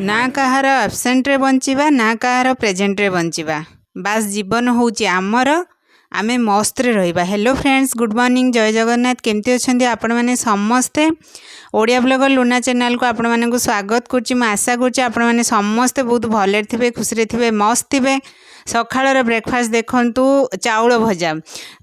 ना कहार आब्सेंट रे बंचिबा ना कहार प्रेजेंट रे बंचिबा बास जीवन होउची आमर आमे मस्त रे रहिबा। हेलो फ्रेंड्स, गुड मॉर्निंग, जय जगन्नाथ। केमती अच्छे आपण मैंने समस्ते ओडिया ब्लॉगर लुना चैनल को आपण मानक स्वागत करुच्ची। आशा करुच्ची आपण मैंने समस्ते बहुत भले थे, खुशी थे, मस्त थे। सकाळर ब्रेकफास्ट देखंतु चाउल भजा,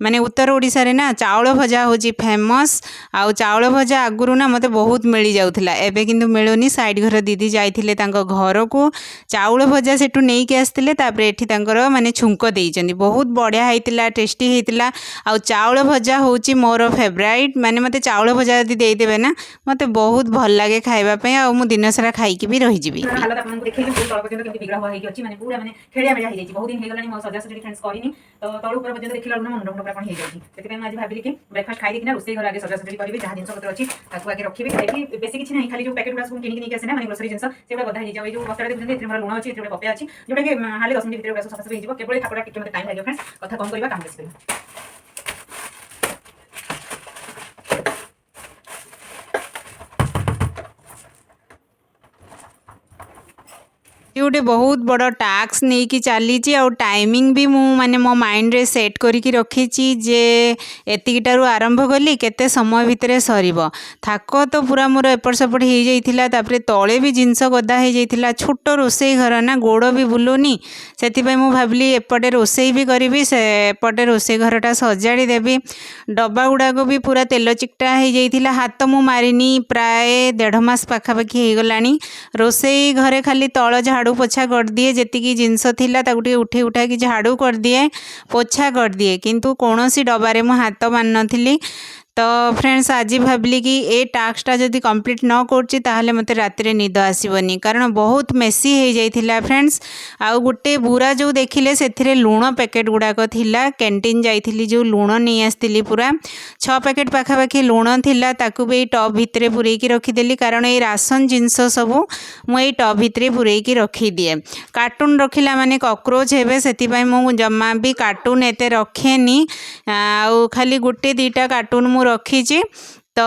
माने उत्तर ओडिशा रे ना चाउल भजा होची फेमस। आउ चाउल भजा आगुरु ना मते बहुत मिली जाउथिला, एबे किंतु मिलुनी। साइड घर दीदी जाइथिले तांको घर को चाउल भजा सेठु नेई के आस्थिले, तापरे एठी तांकर माने छुंको देइचंदी। बहुत बढ़िया हेतिला, टेस्टी हेतिला। आउ चाउल भजा होची मोर फेवरेट, माने मते चाउल भजा यदि देई देबे ना मते बहुत भल लागे खाइबा पे। आ मु दिन सारा खाई के भी रहि जिबी। हालत आपन को देखैली तळ पर्यंत केमति बिगड़ा हुआ हेकी अछि, माने पूरा माने खेड़िया मेड़िया हे जाइछि। बहुत दिन हे गलानी म सजा सजी फ्रेंड्स करिनी, तो तळ ऊपर पर्यंत देखिला न मुंड मुंड पण हे जाइछि। सेति मैं आज भाबिली कि ब्रेकफास्ट खाइ देखिना रोसई घर आगे सजा सजी करिबि, जहा जिंस पत्र अछि ताकू आगे रखिबि। खाइबि बेसी किछि नाही, खाली जो पैकेट गुडा सब किनि किनि के आसे ना, माने ग्रोसरी जिंस सेबा बधा हे जाउ। ए जो बस्ताडा देखुछन एथि मोर लुण अछि, एथि पपे अछि, जोटा कि हाले 10 मिनिट भितर सफा सफी हे जिवो। केवल ठाकुरा टिके मते टाइम लागियो फ्रेंड्स, कथा कम करिबा, काम बेसी करिबा। गोटे बहुत बड़ टास्क नहीं कि चली टाइमिंग भी मु माने मो माइंड रे सेट करके रखी जे एतिकटारू आरंभ कली केते समय भितर सरीबो। थाक तो पूरा मोर एपट सेपट हो जाइथिला, तापरे तले भी जिनस गदा हो जाइथिला। छोट रोसई घर ना, गोड़ भी बुलुनी, सेतिपई मु भाबली एपटे रोसई भी करिवि, से एपटे रोसई घरटा सजाड़ी देबी। डब्बा गुड़ाक भी पूरा तेल चिकटा हो जाइथिला। हाथ मु मारिनी प्राय 1.5 मास पाखापाखि हो गलानी। रोसई घरे खाली तल झाड़ू पोछा कर दिए, जेतिकी जिनस थिला ताकू टिके उठे उठा कि झाड़ू कर दिए, पोछा कर दिए, किंतु कोनोसी डबारे मु हाथ मान नथिली। तो फ्रेंड्स आज भाविली कि ए टास्कटा जदि कंप्लीट न करछि ताहले मते रातिरे निद आसीबनी, कारण बहुत मेसी हो जाइथिला फ्रेंड्स। आउ गुटे बुरा जो देखिले सेथिरे लुण पैकेट गुड़ाक थिला। कैंटीन जाइथिली जो लुण नहीं आस्थिली, पूरा 6 पैकेट पाखापाखि लुण थिला, ताकू भी टब भितरे पुरेकी रखीदेली, कारण ये राशन जिनस सबू मुझे टब भितरे पुरेकी रखी दिए। कार्टून रखिला माने कॉकरोच हेबे, सेतिपई मु जम्मा भी कार्टून एते रखेनी। आउ खाली गुटे 2टा कार्टून मु रखीची। तो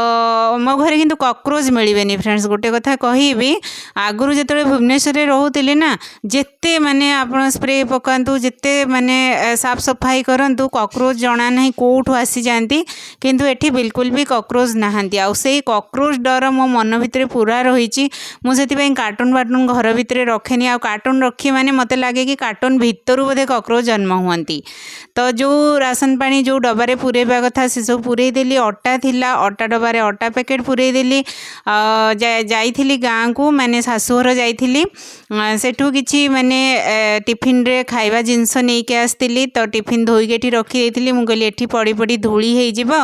मो घरे किंतु कॉकरोच मिलबेनी फ्रेंड्स। गोटे कथा कहबी, आगुरु जेतले भुवनेश्वर रहउतिले ना, जेते माने आपण स्प्रे पकांतु, जेते माने साफ सफाई करंतु, कॉकरोच जना नहीं कोठु आसी जानती, किंतु एठी बिल्कुल भी कॉकरोच नाहंती। आ सेई कॉकरोच डर मो मन भितरे पूरा रहिची। मु सेति पई कार्टून बाटून घर भितरे रखेनी। आ कार्टून रखी माने मते लागे कि कार्टून भितरु बोधे कॉकरोच जन्म हुअंती। तो जो राशन पानी जो डबारे पुरेबा कथा से सब पुरई देली। अटा थिला, अटा डबारे अटा पैकेट पुरई देली। जाइथिली गाँ को, माने शाशुघर जाइथिली, सेठू किछि माने टिफिन रे खाइबा जिंस नहीं के आस्थिली। तो टिफिन धोई एठी रखी देइथिली। मु कहली एठी पड़ी पड़ी धूली हे जिवो,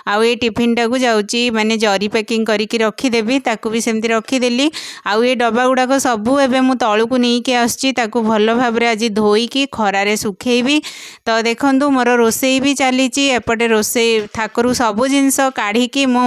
आउ ए टिफिन टाकू जाउची माने जरी पैकिंग करिकी रखी देबी, ताकू भी सेमती रखी देली। आउ ए डब्बा गुड़ाक सबू एबे मु तळुकू नहीं के आसची, ताकू भल भाबरे आज धोईकी खरारे सुखेइबी। तो देखंतु मोर रोसई भी चलीची, एपटे रोसई थाकरू सबू जिनस काढ़ीकी मु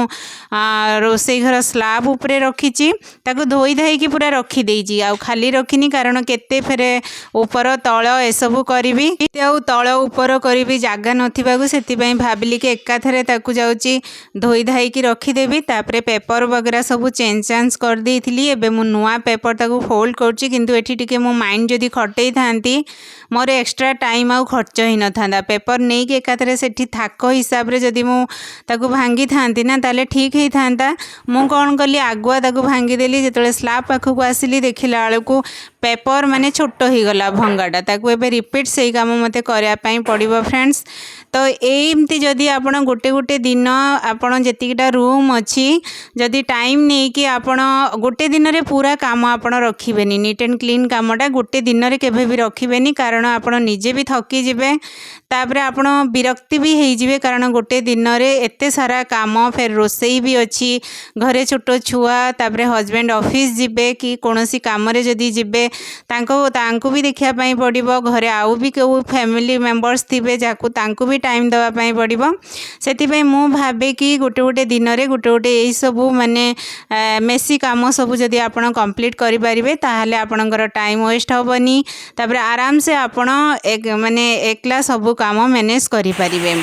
रोसई घर स्लाब उपरे रखीची, ताकू धोई धाईकी पूरा रखी देइची। आउ खाली रखिनी, कारण केते फेरे ऊपर तळ एसबू करिवि, आउ तळ ऊपर करिवि जागा नथिबाकू, सेति पई भाबिली कि एकाथरे ताकू जाउची धोई धाईकी रखी देबी। तापरे पेपर वगैरह सबू चेंज चांज कर देइथिली। एबे मु नुआ पेपर ताकू फोल्ड करची, किंतु एठी टिके मो माइंड जदी खटई थांती मोर एक्स्ट्रा टाइम आउ खर्च ही न था। पेपर नहीं कि एकाथरे सेठी थाक हिसाब रे जदी मु ताकू भांगी थांती ना, ताले ठीक ही थांता। मु कोन कली आगुआ ताकू भांगी देली। जेतले स्लाब पाखकू आसिली, देखिला बेलकू पेपर माने छोट ही गला भंगाटा, ताकू एबे रिपीट सेही काम मते करिया पई पड़िबो फ्रेंड्स। तो एमती जदि आपण गोटे गोटे दिन आपण जेतिकटा रूम अछि, जदि टाइम नहीं कि आपण गोटे दिन रे पूरा काम आपण रखिबेनी, नीट एंड क्लीन कामटा गोटे दिन रे केबे भी रखिबेनी, कारण आपण निजे भी थकी जिवे। तापरे आपण विरक्ति भी हो जिवे, कारण गोटे दिन रे एते सारा काम, फिर रोसई भी अच्छी, घरे छोट छुआ, तापरे हस्बैंड ऑफिस जिबे कि कोनोसी काम रे जदी जिबे, तांको भी देखिया पई पड़िबो। घरे आउ भी को फैमिली मेंबर्स थिबे, जाकू तांको भी टाइम दवा पई पड़िबो। सेति पई मु भाबे कि गोटे गोटे दिन रे गोटे गोटे एई सबू माने मेसी काम सबू जदी आपण कंप्लीट करि परिबे, ताहाले आपणकर टाइम वेस्ट होबनी। तापरे आराम से आपण एक माने एकला सबू काम मैनेज करि परिबे।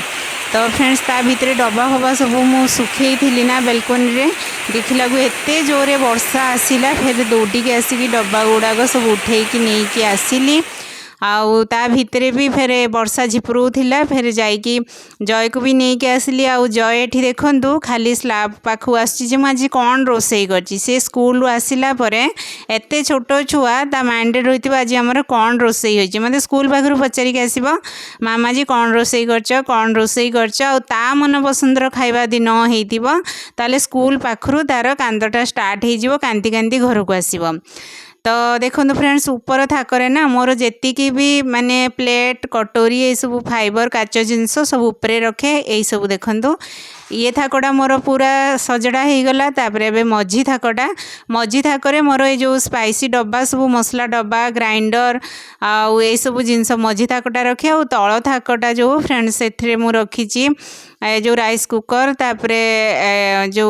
तो फ्रेंड्स ता भितर डब्बा फबा सब मु सुखे थी ना बेलकनी रे देखला एते जोरे वर्षा आसिला फिर दौड़ी के आसिक डब्बा गुड़ाक सब उठे नहीं कि आसिली आउ ता भितरे भी फिर वर्षा झिपुरू थिला फिर जाइकी जय को भी नहीं के आसली आउ जय एठी देखंतु खाली स्लैब पाखु आसी जे आज कौन रोसई करची से स्कूल आसिला परे एते छोट छुआ ता माइंड रही आज आमर कौन रोसई होइची मते स्कूल पाखु पचारिक आसीबो मामा जी कौन रोसई करछ आउ ता मन पसंदर खाइबा दिन हेइतिबो ताले स्कूल पाखु तार कांदटा स्टार्ट हेइजिवो कांदी कांदी घर को आसीबो। तो देखो फ्रेंड्स ऊपर थाकरे ना मोर जेतिकी भी माने प्लेट कटोरी ये सब फाइबर काच जिनस सब उपरे रखे यही सब देखो ये थाकटा मोर पूरा सजड़ा हो गला तापर एबे मझी थाकरे मोर ये जो स्पाइसी डब्बा सब मसला डब्बा ग्राइंडर आउ ये सब जिनस मझी थाकटा रखे आ तल थाकटा जो फ्रेंड्स से मु रखी जो राइस कुकर तापरे जो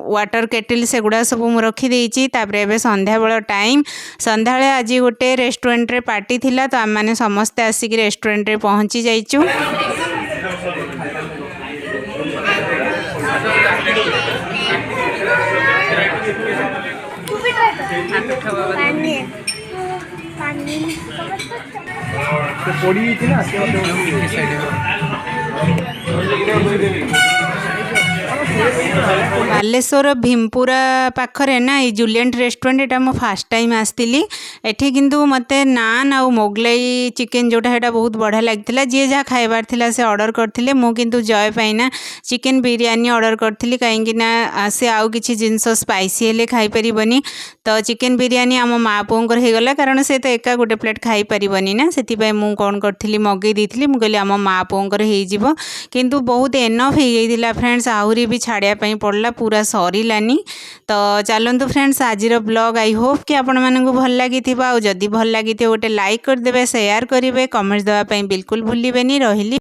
वाटर केटिल से गुड़ा सब मु रखी देइची तापरे एबे संध्या बेला टाइम संध्या बेले आज गोटे रेस्टोरेंट रे पार्टी थिला तो आम मैंने समस्ते आसिक रेस्टोरेंट रे पहुंची जाइचु। बालेश्वर भीमपुरा पाखरे ना ये जूलियंट रेस्टोरेंट एटा मो फास्ट टाइम आसती एठी किंतु मते नान आउ मोगलाई चिकेन जोटा है बहुत बढ़िया लगता जी जहाँ खाइबार थिला से ऑर्डर करथिले मो किंतु जय पाइना चिकेन बिरयानी ऑर्डर करथिली कहीं ना से आउ किछि जिंस स्पाइसी हेले खाई परिबनी तो चिकेन बिरयानी आम माँ पुओंकर हो गला कारण से तो एका गोटे प्लेट खाई परिबनी ना से मु कौन करथिली मगई देथिली मु कहली आम माँ पुओंकर हो जिवो किंतु बहुत एनफ हो गई फ्रेंड्स आहरी भी छाड़िया पड़ला पूरा सरीलानी। तो चलतु फ्रेंड्स आज ब्लॉग आई होप कि आपण मानकु भल लगी जदि भल लगी गोटे लाइक करदे शेयर करेंगे कमेंट्स देवाई बिल्कुल भूलिबेनी रहिली।